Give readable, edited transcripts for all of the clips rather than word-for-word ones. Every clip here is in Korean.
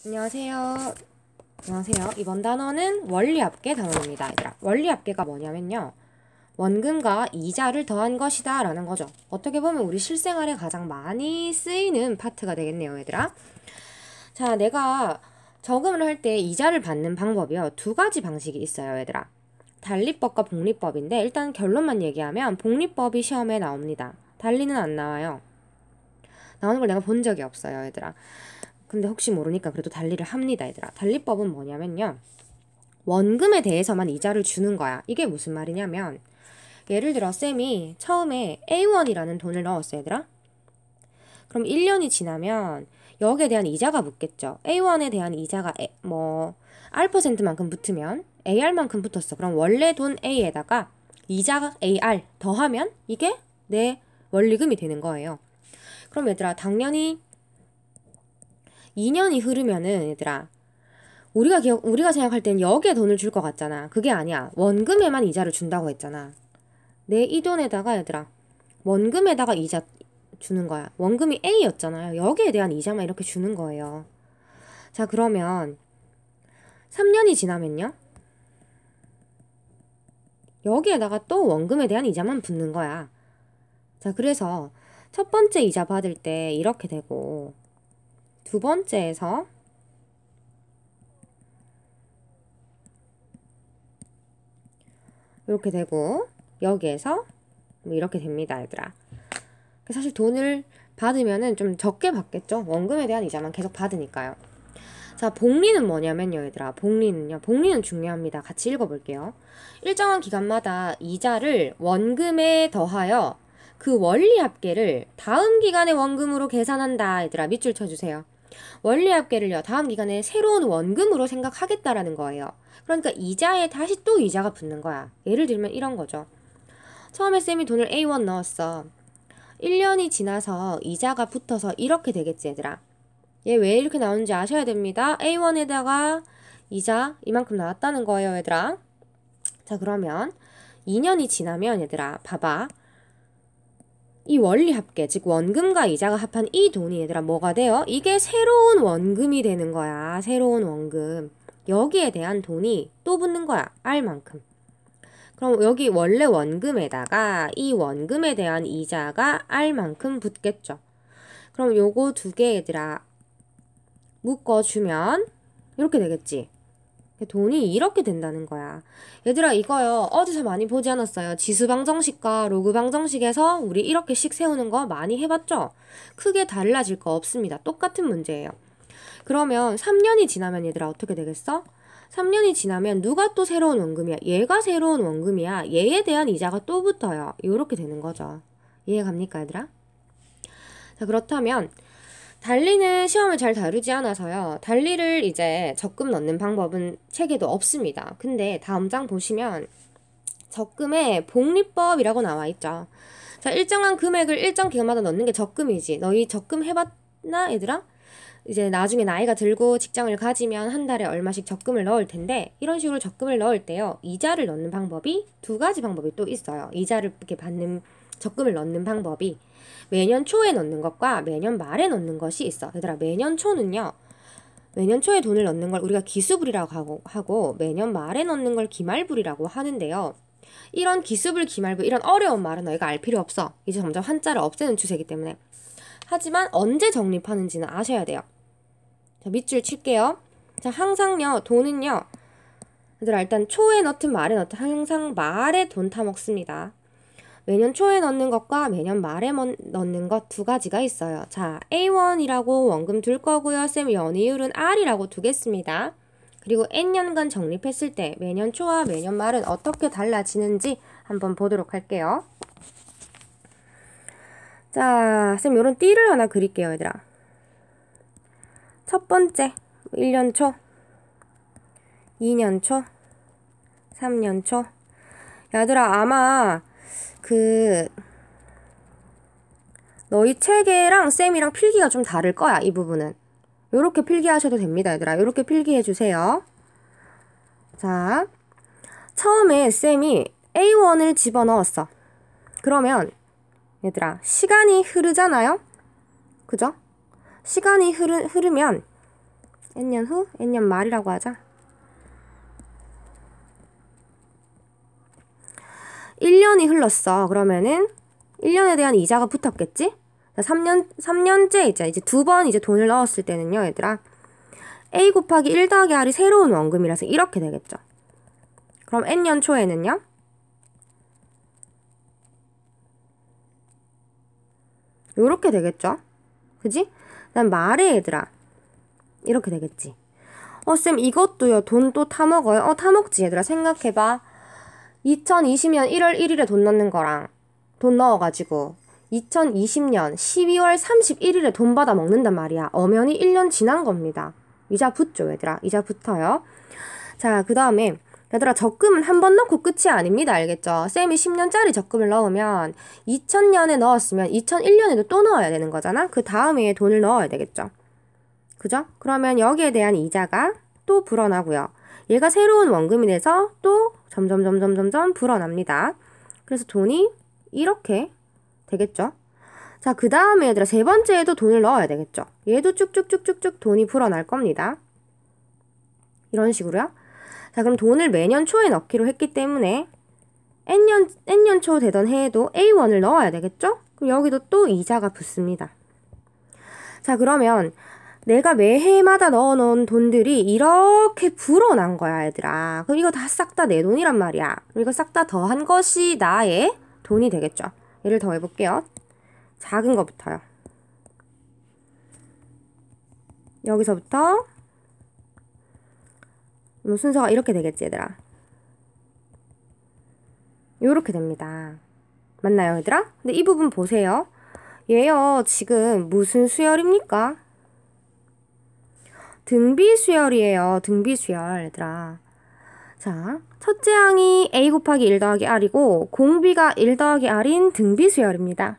안녕하세요. 안녕하세요. 이번 단어는 원리합계 단어입니다, 얘들아. 원리합계가 뭐냐면요. 원금과 이자를 더한 것이다 라는 거죠. 어떻게 보면 우리 실생활에 가장 많이 쓰이는 파트가 되겠네요, 얘들아. 자, 내가 저금을 할 때 이자를 받는 방법이요. 두 가지 방식이 있어요, 얘들아. 달리법과 복리법인데 일단 결론만 얘기하면 복리법이 시험에 나옵니다. 달리는 안 나와요. 나오는 걸 내가 본 적이 없어요, 얘들아. 근데 혹시 모르니까 그래도 달리를 합니다, 얘들아. 달리법은 뭐냐면요. 원금에 대해서만 이자를 주는 거야. 이게 무슨 말이냐면 예를 들어 쌤이 처음에 A1이라는 돈을 넣었어요, 얘들아. 그럼 1년이 지나면 여기에 대한 이자가 붙겠죠. A1에 대한 이자가 R%만큼 붙으면 AR만큼 붙었어. 그럼 원래 돈 A에다가 이자가 AR 더하면 이게 내 원리금이 되는 거예요. 그럼 얘들아, 당연히 2년이 흐르면은 얘들아, 우리가 생각할 땐 여기에 돈을 줄 것 같잖아. 그게 아니야. 원금에만 이자를 준다고 했잖아. 내 이 돈에다가 얘들아, 원금에다가 이자 주는 거야. 원금이 A였잖아요. 여기에 대한 이자만 이렇게 주는 거예요. 자, 그러면 3년이 지나면요. 여기에다가 또 원금에 대한 이자만 붙는 거야. 자, 그래서 첫 번째 이자 받을 때 이렇게 되고, 두 번째에서 이렇게 되고, 여기에서 뭐 이렇게 됩니다, 얘들아. 사실 돈을 받으면은 좀 적게 받겠죠. 원금에 대한 이자만 계속 받으니까요. 자, 복리는 뭐냐면요, 얘들아. 복리는 중요합니다. 같이 읽어볼게요. 일정한 기간마다 이자를 원금에 더하여 그 원리합계를 다음 기간의 원금으로 계산한다. 얘들아, 밑줄 쳐주세요. 원리합계를요, 다음 기간에 새로운 원금으로 생각하겠다라는 거예요. 그러니까 이자에 다시 또 이자가 붙는 거야. 예를 들면 이런 거죠. 처음에 쌤이 돈을 A1 넣었어. 1년이 지나서 이자가 붙어서 이렇게 되겠지, 얘들아. 얘 왜 이렇게 나오는지 아셔야 됩니다. A1에다가 이자 이만큼 나왔다는 거예요, 얘들아. 자, 그러면 2년이 지나면 얘들아, 봐봐. 이 원리합계, 즉 원금과 이자가 합한 이 돈이 얘들아 뭐가 돼요? 이게 새로운 원금이 되는 거야. 새로운 원금. 여기에 대한 돈이 또 붙는 거야. R만큼. 그럼 여기 원래 원금에다가 이 원금에 대한 이자가 R만큼 붙겠죠. 그럼 요거 두 개 얘들아 묶어주면 이렇게 되겠지. 돈이 이렇게 된다는 거야. 얘들아, 이거요 어디서 많이 보지 않았어요? 지수방정식과 로그방정식에서 우리 이렇게씩 세우는 거 많이 해봤죠? 크게 달라질 거 없습니다. 똑같은 문제예요. 그러면 3년이 지나면 얘들아 어떻게 되겠어? 3년이 지나면 누가 또 새로운 원금이야? 얘가 새로운 원금이야. 얘에 대한 이자가 또 붙어요. 이렇게 되는 거죠. 이해 갑니까, 얘들아? 자, 그렇다면 달리는 시험을 잘 다루지 않아서요. 달리를 이제 적금 넣는 방법은 책에도 없습니다. 근데 다음 장 보시면 적금에 복리법이라고 나와 있죠. 자, 일정한 금액을 일정 기간마다 넣는 게 적금이지. 너희 적금 해봤나, 얘들아? 이제 나중에 나이가 들고 직장을 가지면 한 달에 얼마씩 적금을 넣을 텐데, 이런 식으로 적금을 넣을 때요, 이자를 넣는 방법이 두 가지 방법이 또 있어요. 이자를 이렇게 받는 적금을 넣는 방법이 매년 초에 넣는 것과 매년 말에 넣는 것이 있어. 얘들아, 매년 초는요, 매년 초에 돈을 넣는 걸 우리가 기수불이라고 하고 매년 말에 넣는 걸 기말불이라고 하는데요. 이런 기수불, 기말불, 이런 어려운 말은 너희가 알 필요 없어. 이제 점점 한자를 없애는 추세이기 때문에. 하지만 언제 적립하는지는 아셔야 돼요. 자, 밑줄 칠게요. 자, 항상요, 돈은요, 얘들아, 일단 초에 넣든 말에 넣든 항상 말에 돈 타먹습니다. 매년 초에 넣는 것과 매년 말에 넣는 것 두 가지가 있어요. 자, A1이라고 원금 둘 거고요. 쌤 연이율은 R이라고 두겠습니다. 그리고 N년간 적립했을 때 매년 초와 매년 말은 어떻게 달라지는지 한번 보도록 할게요. 자, 쌤 요런 띠를 하나 그릴게요, 얘들아. 첫 번째, 1년 초, 2년 초, 3년 초. 얘들아, 아마 너희 책이랑 쌤이랑 필기가 좀 다를 거야, 이 부분은. 요렇게 필기하셔도 됩니다, 얘들아. 요렇게 필기해주세요. 자, 처음에 쌤이 A1을 집어넣었어. 그러면 얘들아, 시간이 흐르잖아요? 그죠? 시간이 흐르면 n년 후? n년 말이라고 하자. 1년이 흘렀어. 그러면은 1년에 대한 이자가 붙었겠지? 3년째 이제 두 번 이제 돈을 넣었을 때는요, 얘들아. A 곱하기 1 더하기 R이 새로운 원금이라서 이렇게 되겠죠. 그럼 n년 초에는요? 요렇게 되겠죠? 그지? 난 말해, 얘들아. 이렇게 되겠지. 쌤, 이것도요, 돈 또 타먹어요? 타먹지, 얘들아. 생각해봐. 2020년 1월 1일에 돈 넣는 거랑 돈 넣어가지고 2020년 12월 31일에 돈 받아 먹는단 말이야. 엄연히 1년 지난 겁니다. 이자 붙죠, 얘들아. 이자 붙어요. 자, 그 다음에 얘들아, 적금은 한 번 넣고 끝이 아닙니다. 알겠죠? 쌤이 10년짜리 적금을 넣으면 2000년에 넣었으면 2001년에도 또 넣어야 되는 거잖아? 그 다음에 돈을 넣어야 되겠죠? 그죠? 그러면 여기에 대한 이자가 또 불어나고요. 얘가 새로운 원금이 돼서 또 점점 불어납니다. 그래서 돈이 이렇게 되겠죠? 자, 그 다음에 얘들아, 세 번째에도 돈을 넣어야 되겠죠? 얘도 쭉쭉쭉쭉쭉 돈이 불어날 겁니다. 이런 식으로요. 자, 그럼 돈을 매년 초에 넣기로 했기 때문에 n년 초 되던 해에도 A1을 넣어야 되겠죠? 그럼 여기도 또 이자가 붙습니다. 자, 그러면 내가 매해마다 넣어놓은 돈들이 이렇게 불어난 거야, 얘들아. 그럼 이거 다 싹 다 내 돈이란 말이야. 이거 싹 다 더한 것이 나의 돈이 되겠죠. 예를 더 해볼게요. 작은 거부터요. 여기서부터 순서가 이렇게 되겠지, 얘들아. 요렇게 됩니다. 맞나요, 얘들아? 근데 이 부분 보세요. 얘요, 지금 무슨 수열입니까? 등비수열이에요. 등비수열, 얘들아. 자, 첫째 항이 A 곱하기 1 더하기 R이고 공비가 1 더하기 R인 등비수열입니다.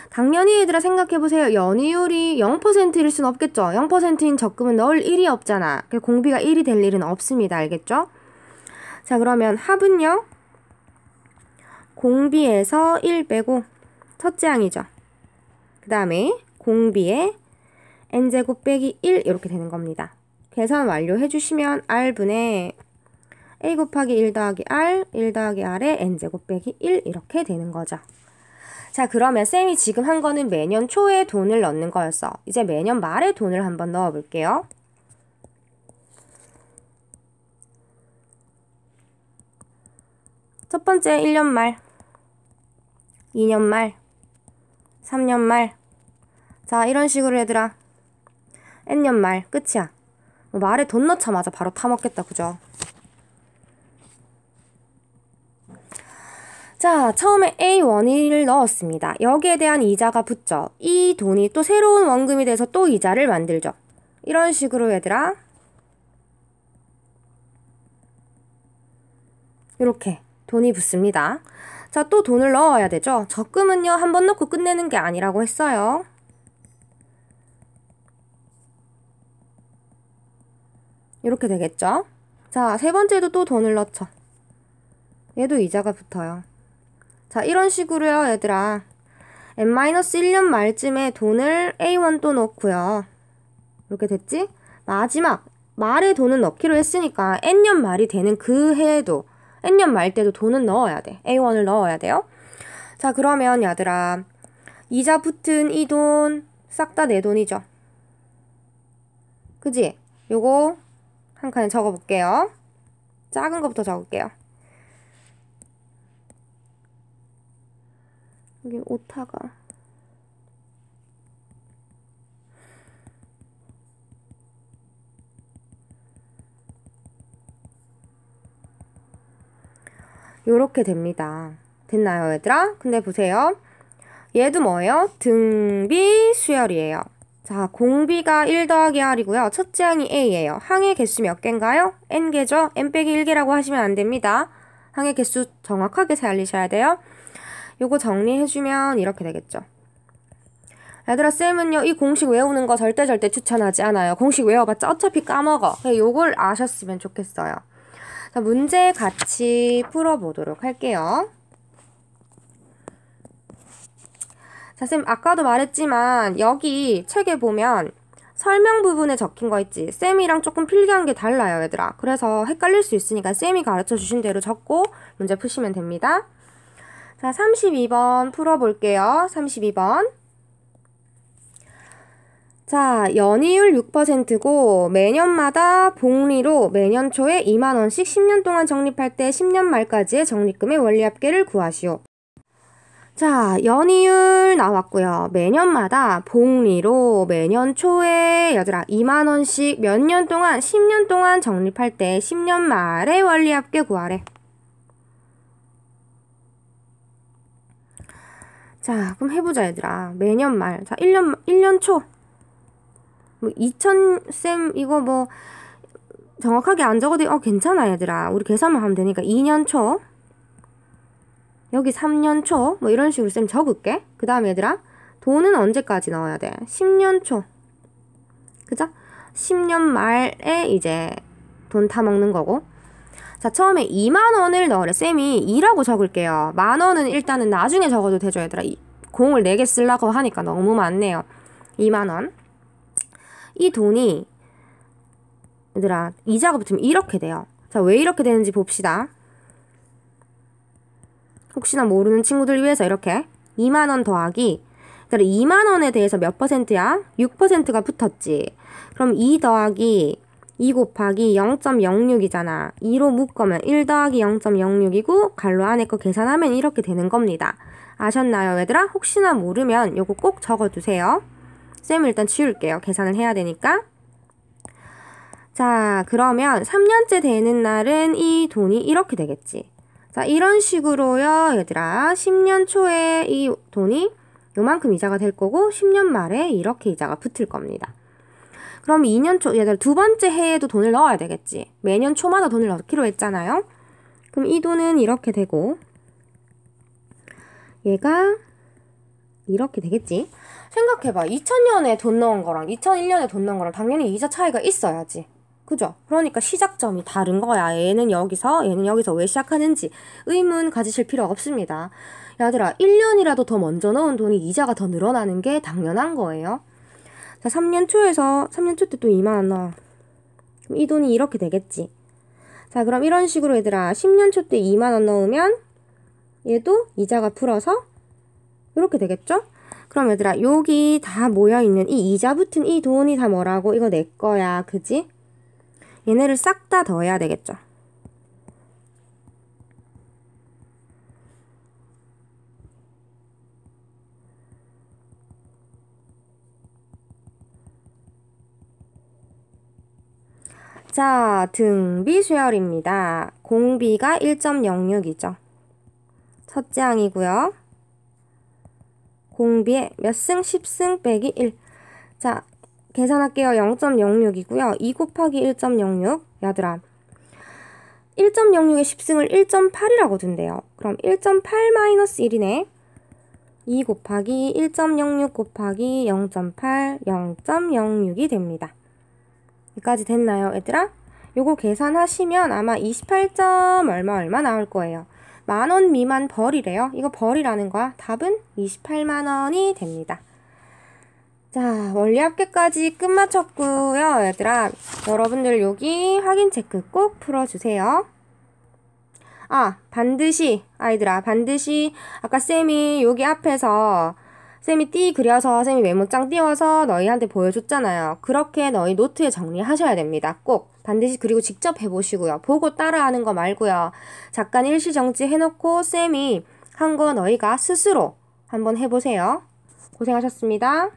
당연히 얘들아 생각해보세요. 연이율이 0%일 순 없겠죠. 0%인 적금은 넣을 일이 없잖아. 공비가 1이 될 일은 없습니다. 알겠죠? 자, 그러면 합은요. 공비에서 1 빼고 첫째 항이죠. 그 다음에 공비에 n제곱 빼기 1 이렇게 되는 겁니다. 계산 완료해주시면 R분의 A 곱하기 1 더하기 R, 1 더하기 R에 n제곱 빼기 1 이렇게 되는 거죠. 자, 그러면 쌤이 지금 한 거는 매년 초에 돈을 넣는 거였어. 이제 매년 말에 돈을 한번 넣어볼게요. 첫 번째 1년 말, 2년 말, 3년 말. 자, 이런 식으로 얘들아. n년 말, 끝이야. 말에 돈 넣자마자 바로 타먹겠다, 그죠? 자, 처음에 A1을 넣었습니다. 여기에 대한 이자가 붙죠. 이 돈이 또 새로운 원금이 돼서 또 이자를 만들죠. 이런 식으로 얘들아. 이렇게 돈이 붙습니다. 자, 또 돈을 넣어야 되죠. 적금은요, 한 번 넣고 끝내는 게 아니라고 했어요. 이렇게 되겠죠. 자, 세 번째도 또 돈을 넣죠. 얘도 이자가 붙어요. 자, 이런 식으로요, 얘들아. n-1년 말쯤에 돈을 A1 또 넣고요. 이렇게 됐지? 마지막 말에 돈은 넣기로 했으니까 n년 말이 되는 그 해에도 n년 말 때도 돈은 넣어야 돼. A1을 넣어야 돼요. 자, 그러면 얘들아, 이자 붙은 이 돈 싹 다 내 돈이죠. 그지? 요거 한 칸에 적어볼게요. 작은 것부터 적을게요. 여기 오타가. 요렇게 됩니다. 됐나요, 얘들아? 근데 보세요. 얘도 뭐예요? 등비 수열이에요. 자, 공비가 1 더하기 R이고요. 첫째 항이 A예요. 항의 개수 몇 개인가요? N개죠? N 빼기 1개라고 하시면 안 됩니다. 항의 개수 정확하게 살리셔야 돼요. 요거 정리해주면 이렇게 되겠죠. 얘들아, 쌤은요, 이 공식 외우는 거 절대 추천하지 않아요. 공식 외워봤자 어차피 까먹어. 요걸 아셨으면 좋겠어요. 자, 문제 같이 풀어보도록 할게요. 자, 쌤 아까도 말했지만 여기 책에 보면 설명 부분에 적힌 거 있지. 쌤이랑 조금 필기한 게 달라요, 얘들아. 그래서 헷갈릴 수 있으니까 쌤이 가르쳐 주신 대로 적고 문제 푸시면 됩니다. 자, 32번 풀어볼게요. 32번. 자, 연이율 6%고 매년마다 복리로 매년 초에 2만원씩 10년 동안 적립할 때 10년 말까지의 적립금의 원리합계를 구하시오. 자, 연이율 나왔고요. 매년마다 복리로 매년 초에 얘들아 2만원씩 몇 년 동안 10년 동안 적립할 때 10년 말에 원리합계 구하래. 자, 그럼 해보자 얘들아. 매년 말. 자, 1년 초. 뭐 2000쌤 이거 뭐 정확하게 안 적어도 괜찮아 얘들아. 우리 계산만 하면 되니까 2년 초. 여기 3년 초. 뭐 이런 식으로 쌤 적을게. 그 다음에 얘들아. 돈은 언제까지 넣어야 돼? 10년 초. 그죠? 10년 말에 이제 돈 타먹는 거고. 자, 처음에 2만원을 넣으래. 쌤이 2라고 적을게요. 만원은 일단은 나중에 적어도 되죠, 얘들아. 공을 4개 쓰려고 하니까 너무 많네요. 2만원. 이 돈이, 얘들아, 이자가 붙으면 이렇게 돼요. 자, 왜 이렇게 되는지 봅시다. 혹시나 모르는 친구들 위해서 이렇게 2만원 더하기, 얘들아, 2만원에 대해서 몇 퍼센트야? 6%가 붙었지. 그럼 2 더하기 2 곱하기 0.06이잖아. 2로 묶으면 1 더하기 0.06이고 괄호 안에 거 계산하면 이렇게 되는 겁니다. 아셨나요, 얘들아? 혹시나 모르면 요거 꼭 적어두세요. 쌤을 일단 지울게요. 계산을 해야 되니까. 자, 그러면 3년째 되는 날은 이 돈이 이렇게 되겠지. 자, 이런 식으로요, 얘들아. 10년 초에 이 돈이 요만큼 이자가 될 거고 10년 말에 이렇게 이자가 붙을 겁니다. 그럼 2년 초, 얘들 두 번째 해에도 돈을 넣어야 되겠지. 매년 초마다 돈을 넣기로 했잖아요. 그럼 이 돈은 이렇게 되고 얘가 이렇게 되겠지. 생각해봐. 2000년에 돈 넣은 거랑 2001년에 돈 넣은 거랑 당연히 이자 차이가 있어야지. 그죠? 그러니까 시작점이 다른 거야. 얘는 여기서 왜 시작하는지 의문 가지실 필요 없습니다. 얘들아, 1년이라도 더 먼저 넣은 돈이 이자가 더 늘어나는 게 당연한 거예요. 자, 3년 초 때 또 2만원 넣어. 그럼 이 돈이 이렇게 되겠지. 자, 그럼 이런 식으로 얘들아, 10년 초 때 2만원 넣으면 얘도 이자가 풀어서 이렇게 되겠죠? 그럼 얘들아, 여기 다 모여있는 이 이자 붙은 이 돈이 다 뭐라고? 이거 내 거야. 그지? 얘네를 싹 다 더해야 되겠죠? 자, 등비 수열입니다. 공비가 1.06이죠. 첫째 항이고요. 공비에 몇 승? 10승 빼기 1. 자, 계산할게요. 0.06이고요. 2 곱하기 1.06. 얘들아, 1.06의 10승을 1.8이라고 둔대요. 그럼 1.8 마이너스 1이네. 2 곱하기 1.06 곱하기 0.8, 0.06이 됩니다. 여기까지 됐나요, 얘들아? 요거 계산하시면 아마 28점 얼마 나올 거예요. 만원 미만 벌이래요. 이거 벌이라는 거야. 답은 28만원이 됩니다. 자, 원리합계까지 끝마쳤고요, 얘들아. 여러분들 여기 확인 체크 꼭 풀어주세요. 아, 반드시 아이들아, 반드시 아까 쌤이 여기 앞에서 쌤이 띠 그려서 쌤이 메모장 띄워서 너희한테 보여줬잖아요. 그렇게 너희 노트에 정리하셔야 됩니다. 꼭 반드시. 그리고 직접 해보시고요. 보고 따라하는 거 말고요. 잠깐 일시정지 해놓고 쌤이 한 거 너희가 스스로 한번 해보세요. 고생하셨습니다.